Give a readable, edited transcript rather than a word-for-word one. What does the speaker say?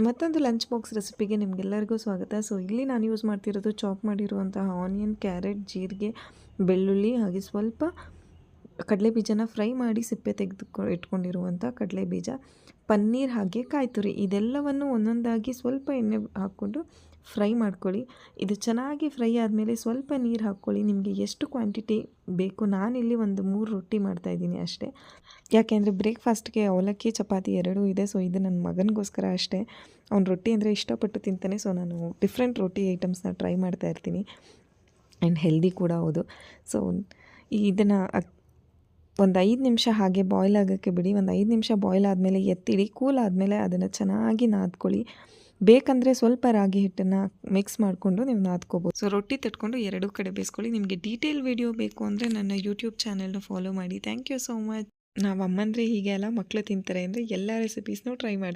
ಮತ್ತೊಂದು lunch box ರೆಸಿಪಿಗೆ ನಿಮಗೆಲ್ಲರಿಗೂ ಸ್ವಾಗತ. ಸೊ ಇಲ್ಲಿ ನಾನು ಯೂಸ್ ಮಾಡ್ತಿರೋದು ಚಾಪ್ ಮಾಡಿರುವಂತಹ ಆನಿಯನ್, ಕ್ಯಾರೆಟ್, ಜೀರಿಗೆ, ಬೆಳ್ಳುಳ್ಳಿ ಹಾಗೆ ಸ್ವಲ್ಪ ಕಡಲೆ ಬೀಜನ ಫ್ರೈ ಮಾಡಿ ಸಿಪ್ಪೆ ತೆಗೆದು ಇಟ್ಕೊಂಡಿರುವಂಥ ಕಡಲೆ ಬೀಜ, ಪನ್ನೀರ್ ಹಾಗೆ ಕಾಯಿ ತುರಿ ಇದೆಲ್ಲವನ್ನು ಒಂದೊಂದಾಗಿ ಸ್ವಲ್ಪ ಎಣ್ಣೆ ಹಾಕ್ಕೊಂಡು ಫ್ರೈ ಮಾಡ್ಕೊಳ್ಳಿ. ಇದು ಚೆನ್ನಾಗಿ ಫ್ರೈ ಆದಮೇಲೆ ಸ್ವಲ್ಪ ನೀರು ಹಾಕ್ಕೊಳ್ಳಿ. ನಿಮಗೆ ಎಷ್ಟು ಕ್ವಾಂಟಿಟಿ ಬೇಕು, ನಾನಿಲ್ಲಿ ಒಂದು 3 ರೊಟ್ಟಿ ಮಾಡ್ತಾಯಿದ್ದೀನಿ ಅಷ್ಟೇ. ಯಾಕೆಂದರೆ ಬ್ರೇಕ್ಫಾಸ್ಟ್ಗೆ ಅವಲಕ್ಕಿ ಚಪಾತಿ ಎರಡೂ ಇದೆ. ಸೊ ಇದು ನನ್ನ ಮಗನಿಗೋಸ್ಕರ ಅಷ್ಟೇ. ಅವ್ನು ರೊಟ್ಟಿ ಅಂದರೆ ಇಷ್ಟಪಟ್ಟು ತಿಂತಾನೆ. ಸೊ ನಾನು ಡಿಫ್ರೆಂಟ್ ರೊಟ್ಟಿ ಐಟಮ್ಸ್ನ ಟ್ರೈ ಮಾಡ್ತಾ ಇರ್ತೀನಿ ಆ್ಯಂಡ್ ಹೆಲ್ದಿ ಕೂಡ ಹೌದು. ಸೊ ಇದನ್ನು ಒಂದು 5 ನಿಮಿಷ ಹಾಗೆ ಬಾಯ್ಲ್ ಆಗೋಕ್ಕೆ ಬಿಡಿ. ಒಂದು 5 ನಿಮಿಷ ಬಾಯ್ಲ್ ಆದಮೇಲೆ ಎತ್ತಿಡಿ. ಕೂಲ್ ಆದಮೇಲೆ ಅದನ್ನು ಚೆನ್ನಾಗಿ ನಾದ್ಕೊಳ್ಳಿ. ಬೇಕಂದರೆ ಸ್ವಲ್ಪ ರಾಗಿ ಹಿಟ್ಟನ್ನು ಮಿಕ್ಸ್ ಮಾಡಿಕೊಂಡು ನೀವು ನಾದ್ಕೋಬೋದು. ಸೊ ರೊಟ್ಟಿ ತಟ್ಕೊಂಡು ಎರಡೂ ಕಡೆ ಬೇಯಿಸ್ಕೊಳ್ಳಿ. ನಿಮಗೆ ಡೀಟೇಲ್ ವಿಡಿಯೋ ಬೇಕು ಅಂದರೆ ನನ್ನ ಯೂಟ್ಯೂಬ್ ಚಾನಲ್ನ ಫಾಲೋ ಮಾಡಿ. Thank you so much. ನಾವು ಅಮ್ಮಂದರೆ ಹೀಗೆ ಅಲ್ಲ, ಮಕ್ಕಳು ತಿಂತಾರೆ ಅಂದರೆ ಎಲ್ಲ ರೆಸಿಪೀಸ್ನೂ ಟ್ರೈ ಮಾಡ್ತೀವಿ.